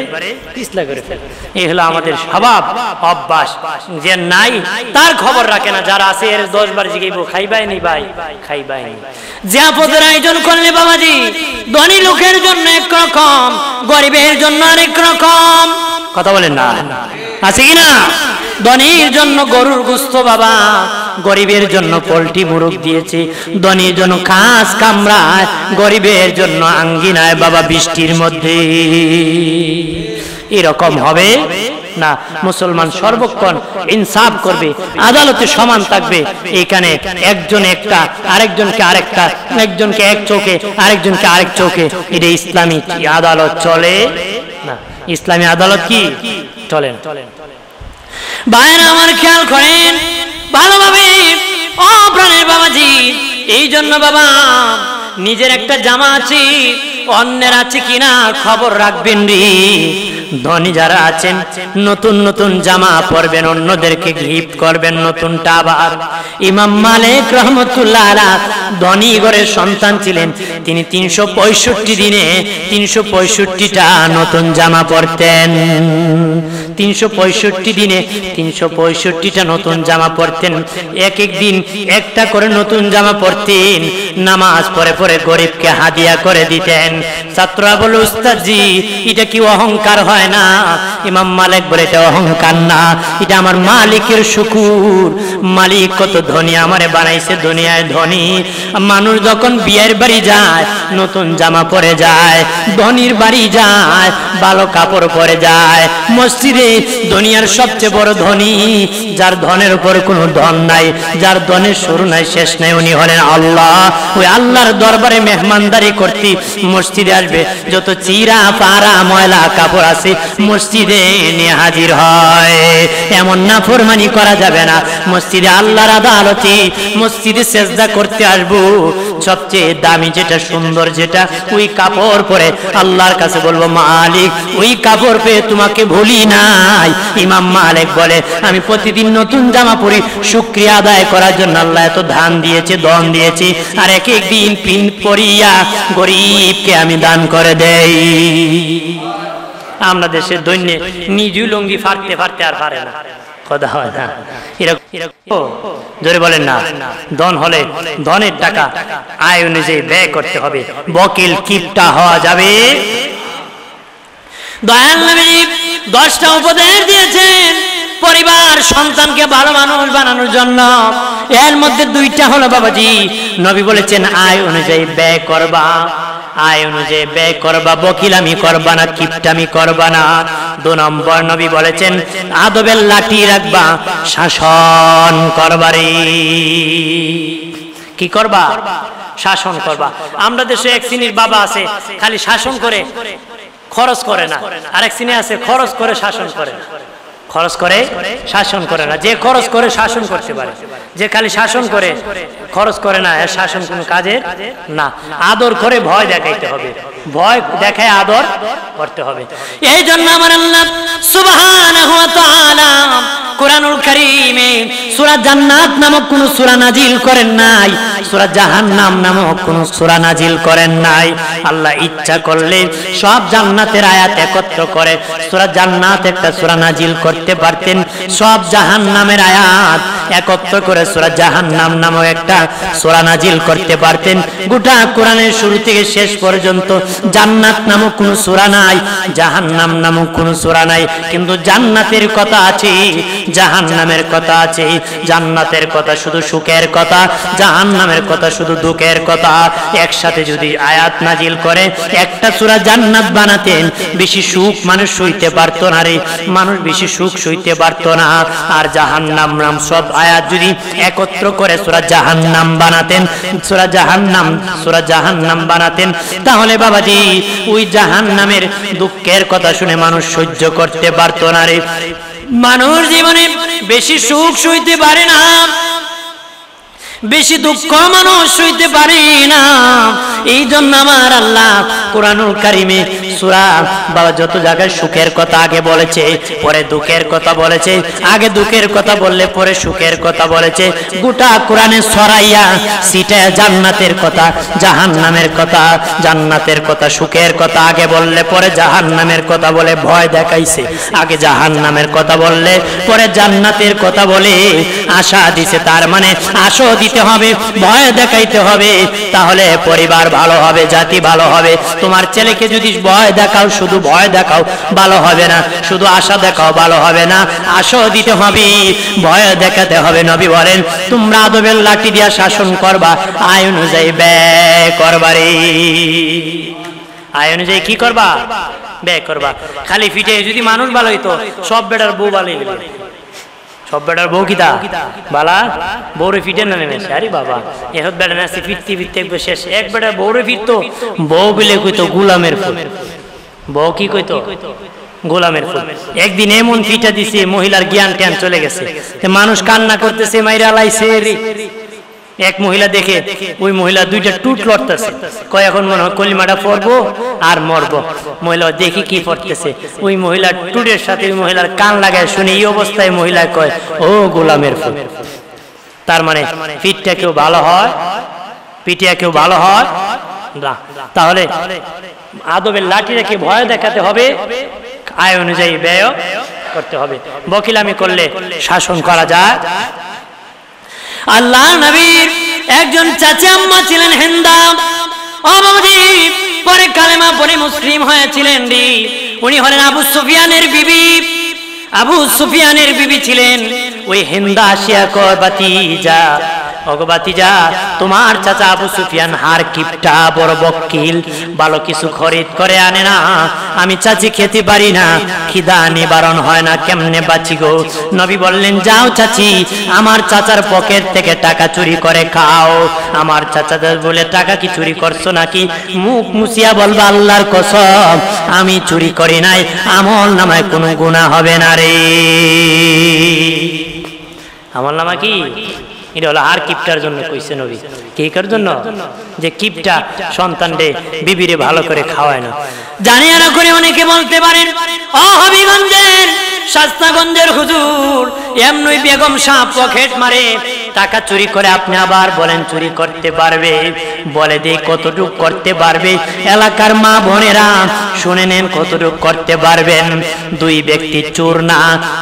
পিছলা করে ফেলে। এই হলো আমাদের স্বভাব অভ্যাস। যে নাই তার খবর রাখে না, যারা আছে এর 10 বার জিগাইব খাইবাই নি ভাই, খাইবাই নি। যে আপদের আয়োজন করলে বাবাজি, ধনী লোকের জন্য একরকম, গরিবের জন্য আরেক রকম। কথা বলেন না, আছে কি না? ধনীর জন্য গরুর গোশত বাবা, গরিবের জন্য পোল্ট্রি মুরগ দিয়েছে। ধনীর জন্য খাস কামরায়, গরিবের জন্য আঙ্গিনায় বাবা বৃষ্টির মধ্যে। এরকম হবে না। মুসলমান সর্বক্ষণ ইনসাফ করবে, আদালতে সমান থাকবে। এখানে একজন একটা, আরেকজনকে আরেকটা, একজনকে এক চোখে, আরেকজনকে আরেক চোখে, এটা ইসলামী আদালত চলে না। ইসলামী আদালত কি চলেন? ভাইরা আমার খেয়াল করেন ভালোভাবে, ও প্রাণের বাবাজি। এই জন্য বাবা নিজের একটা জামা আছে, অন্যের আছে কিনা খবর রাখবেন রে। ধনী যারা আছেন নতুন নতুন জামা পরবেন, অন্যদেরকে গিফট করবেন নতুনটা। আবার ইমাম মালিক রহমতুল্লাহ আলাইহি ধনী ঘরের সন্তান ছিলেন, তিনি 365 দিনে 365টা নতুন জামা পরতেন। 365 দিনে 365টা নতুন জামা পরতেন। এক এক দিন একটা করে নতুন জামা পরতেন। নামাজ পড়ে পড়ে গরিবকে হাদিয়া করে দিতেন। ছাত্ররা বলে, উস্তাদ জি এটা কি অহংকার হয় না? ইমাম মালিক বলে, এটা অহংকার না, এটা আমার মালিকের শুকুর। মালিক কত ধনী আমারে বানাইছে, দুনিয়ায় ধনী মানুষ যখন বিয়ের বাড়ি যায় নতুন জামা পরে যায়, ধনীর বাড়ি যায় ভালো কাপড় পরে যায়। মসজিদে দুনিয়ার সবচেয়ে বড় ধনী, যার ধনের উপর কোনো ধন নাই, যার ধনের শুরু নাই শেষ নাই, উনি হলেন আল্লাহ। ওই আল্লাহর দরবারে মেহমানদারি করতে মসজিদে আসবে, যত চিরা পাড়া ময়লা কাপড় আছে মসজিদে নিয়ে হাজির হয়। এমন নাফরমানি করা যাবে না। মসজিদে আল্লাহর আদালতে মসজিদে সেজদা করতে আসবো, সবচেয়ে দামি যেটা, সুন্দর যেটা, ওই কাপড় পরে আল্লাহর কাছে বলবো, মালিক ওই কাপড় পেয়ে তোমাকে ভুলি নাই। ইমাম মালিক বলে, আমি প্রতিদিন নতুন জামা পরি, শুকরিয়া আদায় করার জন্য আল্লাহ এত ধান দিয়েছে, দন দিয়েছে, আর এক এক দিন পিন পরিয়া গরিবকে আমি দান করে দেই। আমরা দেশের দৈন্যে নিজু লুঙ্গি ফাড়তে ফাড়তে আর পারে না। কথা হয় না এরকম? জোরে বলেন না। ধন হলে ধনের টাকা আয় অনুযায়ী ব্যয় করতে হবে, বকিল কিপটা হওয়া যাবে। দয়াল নবী 10টা উপদেশ দিয়েছেন পরিবার সন্তানকে ভালো মানুষ বানানোর জন্য। এর মধ্যে 2টা হলো বাবাজি, নবী বলেছেন আয় অনুযায়ী ব্যয় করবা, আয় অনুযায়ী ব্যয় করবা, বকিলামি করবা না, কিপটামি করবা না। 2 নম্বর নবী বলেছেন আদবের লাঠি রাখবা, শাসন করবারে। কি করবা? শাসন করবা। আমরা দেশে এক শ্রেণীর বাবা আছে খালি শাসন করে, খরচ করে না। আরেক শ্রেণী আছে খরচ করে শাসন করে, খরচ করে শাসন করে না। যে খরচ করে শাসন করতে পারে, যে খালি শাসন করে খরচ করে না, এর শাসন কোন কাজের না। আদর করে ভয় দেখাইতে হবে, ভয় দেখায় আদর করতে হবে। এই জন্য আমার আল্লাহ সুবহানাহু ওয়া তাআলা কোরআনুল কারীমে সূরা জান্নাত নামক কোন সূরা নাজিল করেন নাই। সূরা জাহান্নাম নামক কোন সূরা নাজিল করেন নাই। আল্লাহ ইচ্ছা করলে সব জান্নাতের আয়াত একত্র করে সূরা জান্নাত একটা সূরা নাজিল করতে পারতেন, সব জাহান্নামের আয়াত একত্র করে সূরা জাহান্নাম নামক একটা সূরা নাজিল করতে পারতেন। গোটা কোরআনের শুরু থেকে শেষ পর্যন্ত জান্নাত নামক কোন সূরা নাই, জাহান্নাম নামক কোন সূরা নাই, কিন্তু জান্নাতের কথা আছে, জাহান্নামের কথা আছে। জান্নাতের কথা শুধু সুখের কথা, জাহান্নামের কথা শুধু দুঃখের কথা। একসাথে যদি আয়াত নাজিল করে একটা সূরা জান্নাত বানাতেন, বেশি সুখ মানুষ সইতে পারতো না রে, মানুষ বেশি সুখ সইতে পারতো না। আর জাহান্নাম নাম সব আয়াত যদি একত্র করে সূরা জাহান্নাম বানাতেন, সূরা জাহান্নাম বানাতেন, তাহলে বাবাজি ওই জাহান্নামের দুঃখের কথা শুনে মানুষ সহ্য করতে পারতো না রে। মানুষ জীবনে বেশি সুখ সইতে পারে না, বেশি দুঃখ মানুষ সইতে পারে না। এই জন্য আমার আল্লাহ কোরআনুল কারিমে সূরা বাবা যত জায়গায় সুখের কথা আগে বলেছে, পরে দুঃখের কথা বলেছে, আগে দুঃখের কথা বললে পরে সুখের কথা বলেছে। গোটা কোরআনে ছড়াইয়া সিটে জান্নাতের কথা, জাহান্নামের কথা, জান্নাতের কথা, সুখের কথা আগে বললে পরে জাহান্নামের কথা বলে ভয় দেখাইছে। আগে জাহান্নামের কথা বললে পরে জান্নাতের কথা বলে আশা দিছে। তার মানে আশা দিতে হবে, ভয় দেখাইতে হবে, তাহলে পরিবার ভালো হবে, জাতি ভালো হবে। তোমার ছেলেকে যদি ভয় দেখাও, শুধু ভয় দেখাও, ভালো হবে না। শুধু আশা দেখাও, ভালো হবে না। আশা দিতে হবে, ভয় দেখাতে হবে। নবী বলেন তোমরা আদবের লাঠি দিয়া শাসন করবা, আয় অনুযায়ী ব্যয় করবা রে। আয় অনুযায়ী কি করবা? ব্যয় করবা। খালি ফিটে যদি মানুষ ভালো হইতো, সব বেটার বউ ভালো হইল, সব বেটার বউ কিতা বালা, বউরে ফিটে না নেমেছে। আরে বাবা এখন বেটা নেছে ফিরতে ফিরতে একবার শেষ। এক বেটার বউরে ফিরতো, বউ বিলে কইতো গোলামের ফুল। বউ কি কইতো? গোলামের ফুল। একদিন এমন ফিটা দিছে মহিলার জ্ঞান ট্যান চলে গেছে, মানুষ কান্না করতেছে, মাইরা লাইছে রে। এক মহিলা দেখে ওই মহিলা দুইটা টুট লড়তেছে, কয় এখন মনে হয় কলিমাটা পড়বো আর মরবো। মহিলা দেখি কি পড়তেছে, ওই মহিলা টুটের সাথে ওই মহিলার কান লাগায় শুনে এই অবস্থায় মহিলা কয় ও গোলামের ফুল। তার মানে পিঠটা কেউ ভালো হয়, পিঠিয়া কেউ ভালো হয় না। তাহলে আদবের লাঠি রেখে ভয় দেখাতে হবে, আয় অনুযায়ী ব্যয় করতে হবে। বকিলামি করলে শাসন করা যায়। আল্লাহ নবীর একজন চাচা আম্মা ছিলেন হিন্দা, পরে কালেমা পরে মুসলিম হয়েছিলেন রে। উনি হলেন আবু সুফিয়ানের বিবি। আবু সুফিয়ানের বিবি ছিলেন ওই হিন্দা। আসিয়া কয় বাতিজা, অগবাতিজা তোমার চাচা আবু সুফিয়ান হার কিপটা, বড় বকিল, ভালো কিছু খরিদ করে আনে না। আমি চাচি খেতে পারি না, খিদা নিবারণ হয় না, কেমনে বাঁচি গো? নবী বললেন যাও চাচি, আমার চাচার পকেট থেকে টাকা চুরি করে খাও। আমার চাচাদের বলে টাকা কি চুরি করছো নাকি? মুখ মুছিয়া বলবা আল্লাহর কসম আমি চুরি করি নাই, আমল নামায় কোনো গুনাহ হবে না রে। আমল নামা কি? এটা হলো আর কিপটার জন্য কইছে নবী। কি কার জন্য? যে কিপটা সন্তান রে বিবিরে ভালো করে খাওয়ায় না। জানিয়া না করে অনেকে বলতে পারেন ও হবিগঞ্জের শাস্তাগঞ্জের হুজুর এমনই বেগম সাহেব পকেট মারে, টাকা চুরি করে, আপনি আবার বলেন চুরি করতে পারবে? বলে দে কতটুক করতে পারবে? এলাকার মা বোনেরা শুনে নেন কতটুক করতে পারবেন। দুই ব্যক্তি চোর না,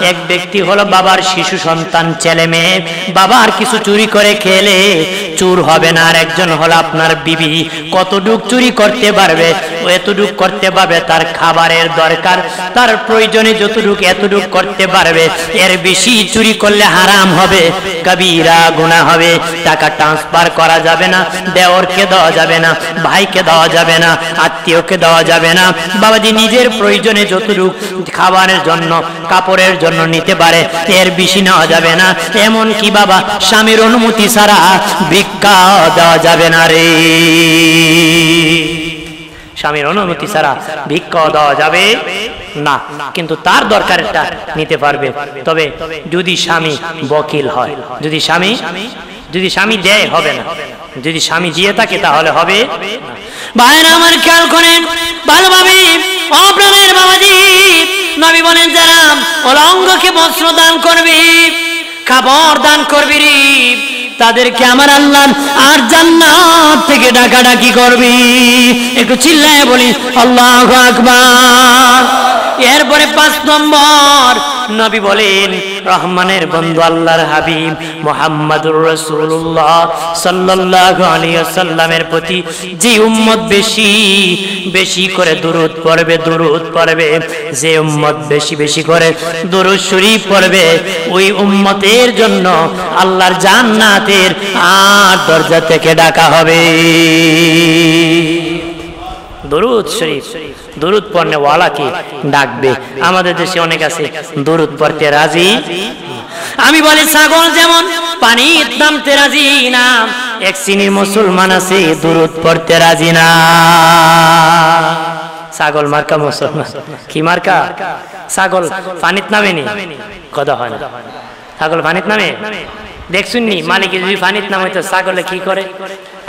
এক ব্যক্তি হলো বাবার শিশু সন্তান, ছেলে মেয়ে, বাবার কিছু চুরি করে খেলে চোর হবে না। আর একজন হলো আপনার বিবি, কতটুক চুরি করতে পারবে? এতটুক করতে পারবে, তার খাবারের দরকার, তার প্রয়োজনে যতটুক এতটুক করতে পারবে। এর বেশি চুরি করলে হারাম হবে, কবিরা গুনাহ হবে। টাকা ট্রান্সফার করা যাবে না, দেওরকে দেওয়া যাবে না, ভাইকে দেওয়া যাবে না, আত্মীয়কে দেওয়া যাবে না। বাবাজি নিজের প্রয়োজনে যতটুক খাবারের জন্য, কাপড়ের জন্য নিতে পারে, এর বেশি নেওয়া যাবে না। এমন কি বাবা স্বামীর অনুমতি ছাড়া ভিক্ষা দেওয়া যাবে না রে। স্বামীর অনুমতি ছাড়া ভিক্ষা দেওয়া যাবে না, কিন্তু তার দরকারটা নিতে পারবে। তবে যদি স্বামী বকিল হয়, যদি স্বামী দেয় হবে না, যদি স্বামী দিয়ে থাকে তাহলে হবে। ভাইরা আমার খেয়াল করেন ভালোভাবে, অপ্রাণের বাবাজি নবী বলেন যারা অঙ্গকে বস্ত্র দান করবি, খাবার দান করবি রে, তাদেরকে আমার আল্লাহ আর জান্নাত থেকে ডাকাডাকি করবি। একটু চিল্লায় বলি আল্লাহু আকবার। এরপরে 5 নম্বর নবী বলেন, রহমানের বন্ধু আল্লাহর হাবিব মুহাম্মাদুর রাসূলুল্লাহ সাল্লাল্লাহু আলাইহি ওয়াসাল্লামের প্রতি যে উম্মত বেশি বেশি করে দুরূদ পড়বে, যে উম্মত বেশি বেশি করে দুরূদ শরীফ পড়বে, ওই উম্মতের জন্য আল্লাহর জান্নাতের 8 দরজা থেকে ডাকা হবে। দরুদ শরীফ, দরুদ পড়নে ওয়ালাকে ডাকবে। আমাদের দেশে অনেক আছে দরুদ পড়তে রাজি। আমি বলি ছাগল যেমন পানি নামতে রাজি না, এক শ্রেণীর মুসলমান আছে দরুদ পড়তে রাজি না। ছাগল মার্কা মুসলমান। কি মার্কা? ছাগল পানিত নামেনি, কথা হয় না। ছাগল পানিত নামে দেখছুন নি? মালিকে যদি পানিত নামে তো ছাগলে কি করে?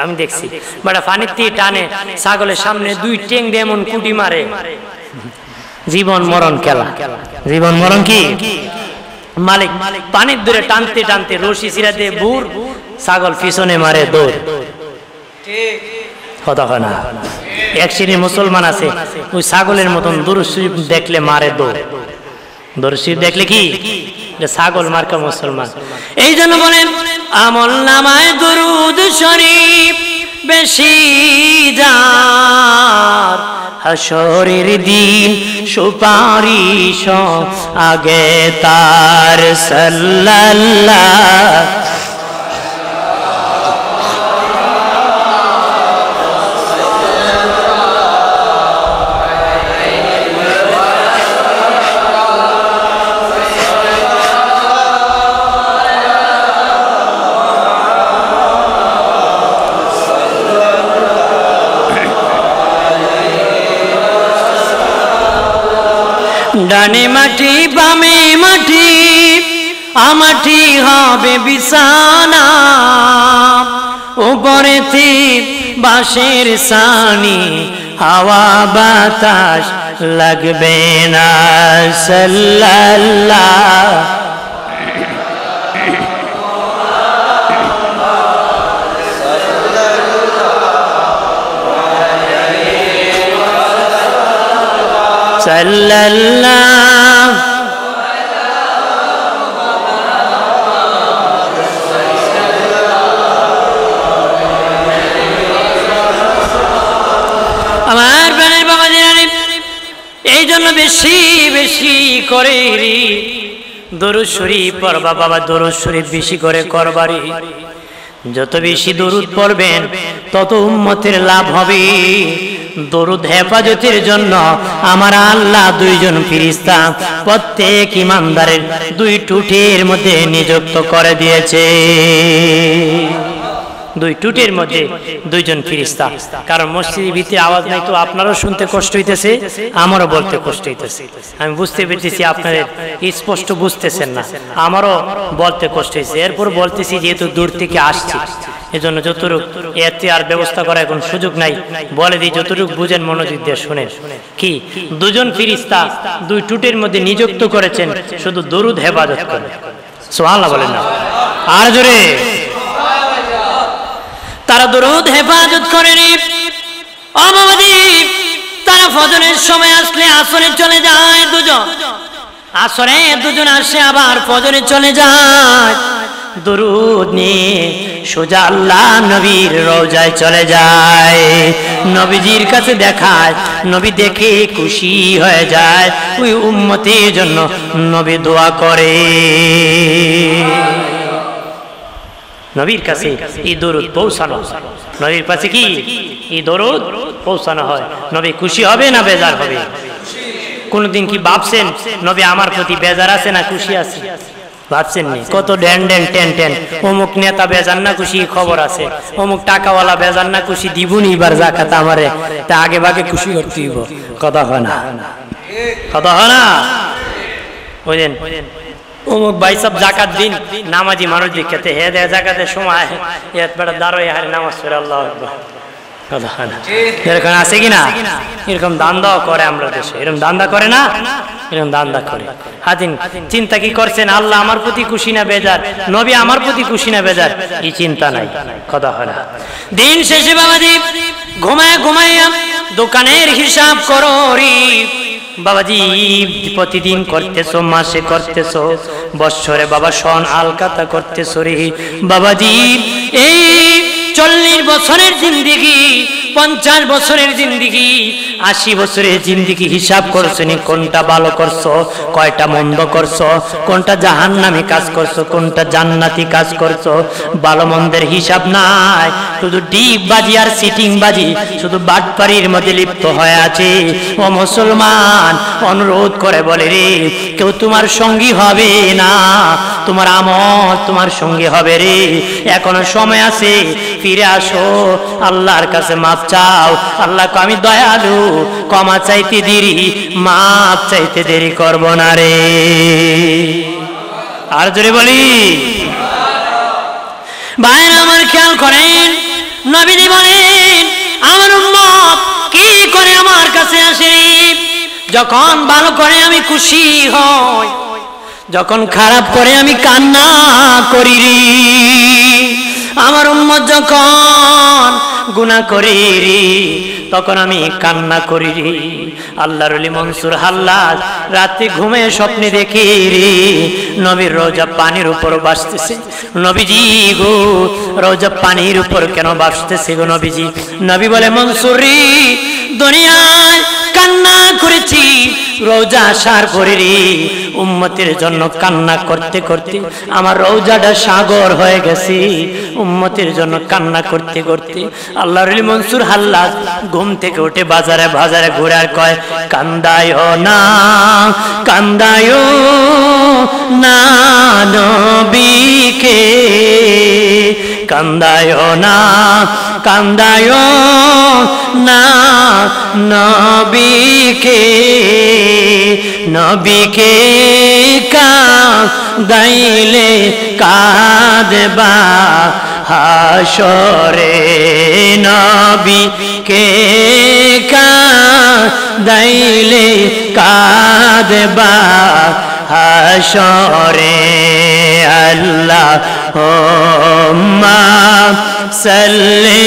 আমি দেখছি বড় পানির দিয়ে টানে, ছাগলের সামনে 2 টেং দিয়ে এমন কুটি মারে। জীবন মরণ খেলা, জীবন মরণ কি? মালিক পানির দূরে টানতে টানতে রশি ছিঁড়া দিয়ে বুর, ছাগল পিছনে মারে দৌড়। কথা হয় না? এক শ্রেণীর মুসলমান আছে ওই ছাগলের মতন দুরূদ শরীফ দেখলে মারে দৌড়। দুরূদ শরীফ দেখলে কি? ছাগল মার্কা মুসলমান। এই জন্য বলেন আমল নামায় দুরূদ শরীফ বেশি যার, হাসরের দিন সুপারিশ আগে তার সাল্লাল্লাহ। ডানে মাটি বামে মাটি, আমাটি হবে বিছানা, উপরেতে বাঁশের ছানি, হাওয়া বাতাস লাগবে না সাল্লাল্লাহ। সাল্লাল্লাহ আমার প্রাণের বাবা জানেন, এই জন্য বেশি বেশি করে দরুদ শরীফ পড়বা বাবা, দরুদ শরীফ বেশি করে করবারি। যত বেশি দরুদ পড়বেন তত উম্মতের লাভ হবে। দরুদ হেফাজতের জন্য আমার আল্লাহ 2 জন ফেরেশতা প্রত্যেক ইমানদারের 2 টুটের মধ্যে নিযুক্ত করে দিয়েছে। 2 টুটের মধ্যে 2 জন ফেরেশতা। কারণ মসজিদের ভিতরে আওয়াজ নাই তো আপনারও শুনতে কষ্ট হইতেছে, আমারও বলতে কষ্ট হইতেছে। আমি বুঝতে পেরেছি আপনাদের স্পষ্ট বুঝতেছেন না, আমারও বলতে কষ্ট হয়েছে। এরপর বলতেছি যেহেতু দূর থেকে আসছি, এজন্য যতটুকু এতে আর ব্যবস্থা করার কোনো সুযোগ নাই, বলে দিই যতটুকু বুঝেন মনোযোগ দিয়ে শুনেন। কি 2 জন ফেরেশতা 2 টুটের মধ্যে নিযুক্ত করেছেন শুধু দরুদ হেফাজত করে। সুবহানাল্লাহ বলেন না আর জোরে। তারা দরুদ হেফাজত করেন। অমাবাদি তারা ফজরের সময় আসলে আসরে চলে যায় 2 জন, আসরে 2 জন আসে আবার ফজরে চলে যায়। দরুদ নিয়ে সোজা আল্লাহ নবীর রওজায় চলে যায়, নবীজির কাছে দেখায়। নবী দেখে খুশি হয়ে যায়, ওই উম্মতের জন্য নবী দোয়া করে। নবীর কাছে এই দরুদ পৌঁছানো, নবীর কাছে কি এই দরুদ পৌঁছানো হয়, নবী খুশি হবে না বেজার হবে? কোনদিন কি ভাবছেন নবী আমার প্রতি বেজার আছে না খুশি আছে? ভাবছেন নি? কত ড্যান ড্যান টেন টেন, অমুক নেতা বেজার না খুশি খবর আছে, অমুক টাকাওয়ালা বেজার না খুশি দিবনি এবার জাকাত আমারে, তা আগে ভাগে খুশি করতে দিব। কথা হয় না, কথা হয় না? বুঝলেন? অমুক ভাই সব জাকাত দিন, নামাজি মানুষ দেখাতে হে দেয় জাকাতের সময় এত বড় দাঁড়ায় হারে নামাজ পড়ে আল্লাহু আকবার। কথা হয় না? এরকম আছে কিনা? এরকম দান্দাও করে আমরা দেশে, এরকম দান্দা করে না? এরকম দান্দা করে। হাদিন চিন্তা কি করছেন? আল্লাহ আমার প্রতি খুশি না বেজার, নবী আমার প্রতি খুশি না বেজার, এই চিন্তা নাই। কথা হয় না? দিন শেষে বাবাজি ঘুমায় ঘুমাইয়া দোকানের হিসাব করো রে বাবাজি, প্রতিদিন করতেছো, মাসে করতেছো, বৎসরে বাবা সন আলকাতা করতেছো রে বাবাজি। এই 40 বছরের জিন্দিগি, 50 বছরের জিন্দিগি, 80 বছরের জিন্দিগি হিসাব করছো নি? কোনটা ভালো করছো, কয়টা মন্দ করছো, কোনটা জাহান্নামী কাজ করছো, কোনটা জান্নাতি কাজ করছো? ভালো মন্দের হিসাব নাই, শুধু ডিপ বাজি আর সিটিং বাজি, শুধু বাটপাড়ির মধ্যে লিপ্ত হয়ে আছে। ও মুসলমান, অনুরোধ করে বলে রে, কেউ তোমার সঙ্গী হবে না, তোমার আমল তোমার সঙ্গী হবে রে। এখনো সময় আছে, ফিরে আসো, আল্লাহর কাছে মাপ চাও। আল্লাহকে আমি দয়ালু, ক্ষমা চাইতে দেরি, মাপ চাইতে দেরি করব না রে। আর জোরে বলি ভাইরা আমার, খেয়াল করেন, নবীজি বলেন আমার উম্মত কি করে আমার কাছে আসে? যখন ভালো করে আমি খুশি হই, যখন খারাপ করে আমি কান্না করি রে। আমার উম্মত যখন গুনাহ করে রে, তখন আমি কান্না করি রে। আল্লাহর ওলি মনসুর হাল্লাজ রাতে ঘুমে স্বপ্নে দেখি রে, নবীর রওজা পানির উপর ভাসতেছে। নবীজি গো, রওজা পানির উপর কেন ভাসতেছে গো নবীজি? নবী বলে মনসুর রে, দুনিয়ায় কান্না করেছি, রওজা আসার পরে রে উম্মতের জন্য কান্না করতে করতে আমার রওজাটা সাগর হয়ে গেছে। উম্মতের জন্য কান্না করতে করতে আল্লাহর ওলি মনসুর হাল্লাজ ঘুম থেকে উঠে বাজারে বাজারে ঘুরে আর কয়, কান্দায়ও না, কান্দায়ও না নবীকে, কান্দায়ও না, কান্দায়ও না নবীকে, নবীকে কাঁদাইলে কাঁদবা হাসরে, নবীকে কাঁদাইলে কাঁদবা হাসরে। আল্লাহুম্মা সাল্লি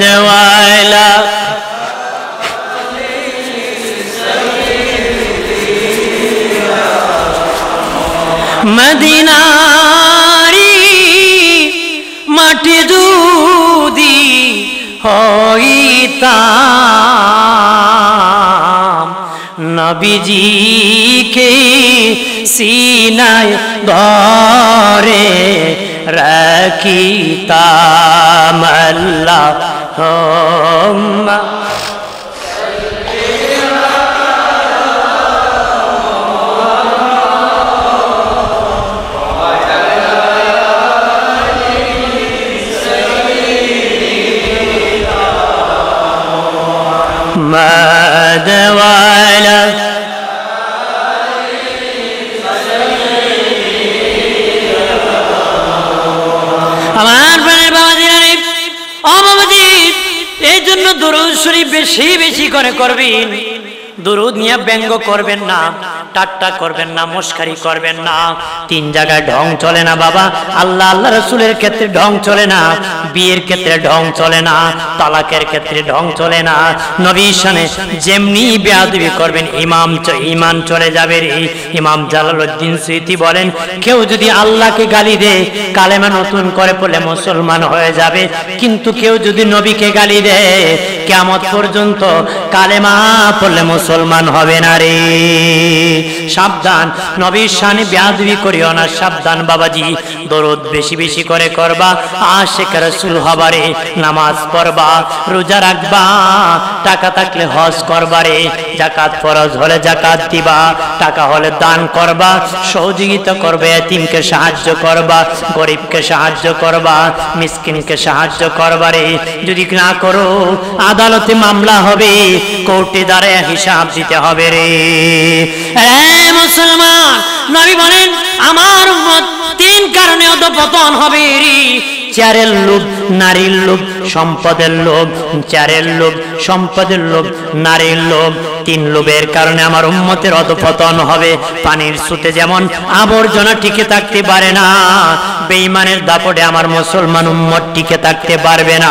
দেওয়াইলা মদিনারি মাটি দুদি হইতাম, নবীজিকে সিনায় ধরে রাখিতাম। আল্লাহুম্মা মাদওয়ালা আমার প্রাণের বাবাজিরা রে, ও বাবাজি, এই জন্য দুরূদ শরীফ বেশি বেশি করে করবেন। দুরূদ নিয়ে ব্যঙ্গ করবেন না, ঠাট্টা করবেন না, মস্কারি করবেন না। 3 জায়গায় ঢং চলে না বাবা। আল্লাহ আল্লাহ রাসূলের ক্ষেত্রে ঢং চলে না, বিয়ের ক্ষেত্রে ঢং চলে না, তালাকের ক্ষেত্রে ঢং চলে না। নবীর শানে যেমনি বেয়াদবি করবেন ঈমান চলে যাবে রে। ইমাম জালালউদ্দিন সুয়ুতী বলেন, কেউ যদি আল্লাহকে গালি দেয়, কালেমা নতুন করে পড়লে মুসলমান হয়ে যাবে, কিন্তু কেউ যদি নবীকে গালি দেয়, কিয়ামত পর্যন্ত কালেমা পড়লে মুসলমান হবে না রে। সাবধান, নবীর শানে বেয়াদবি করিও না, সাবধান বাবাজি। দরুদ বেশি বেশি করে করবা, আশিক রাসূল হবারে, নামাজ পড়বা, রোজা রাখবা, টাকা থাকলে হজ করবা রে, যাকাত ফরজ হলে যাকাত দিবা, টাকা হলে দান করবা, সহযোগিতা করবে, এতিমকে সাহায্য করবা, গরিবকে সাহায্য করবা, মিসকিনকে সাহায্য করবা রে। যদি না করো আদালতে মামলা হবে, কোর্টে দাঁড়ায় হিসাব দিতে হবে রে। মুসলমান, নবী বলেন আমার উম্মত তিন কারণে অধঃপতন হবে রে। চেয়ারের লোভ, নারীর লোভ, সম্পদের লোভ। চেয়ারের লোভ, সম্পদের লোভ, নারীর লোভ, তিন লোভের কারণে আমার উম্মতের অধঃপতন হবে। পানির স্রোতে যেমন আবর্জনা টিকে থাকতে পারে না, বেঈমানের দাপটে আমার মুসলমান উম্মত টিকে থাকতে পারবে না।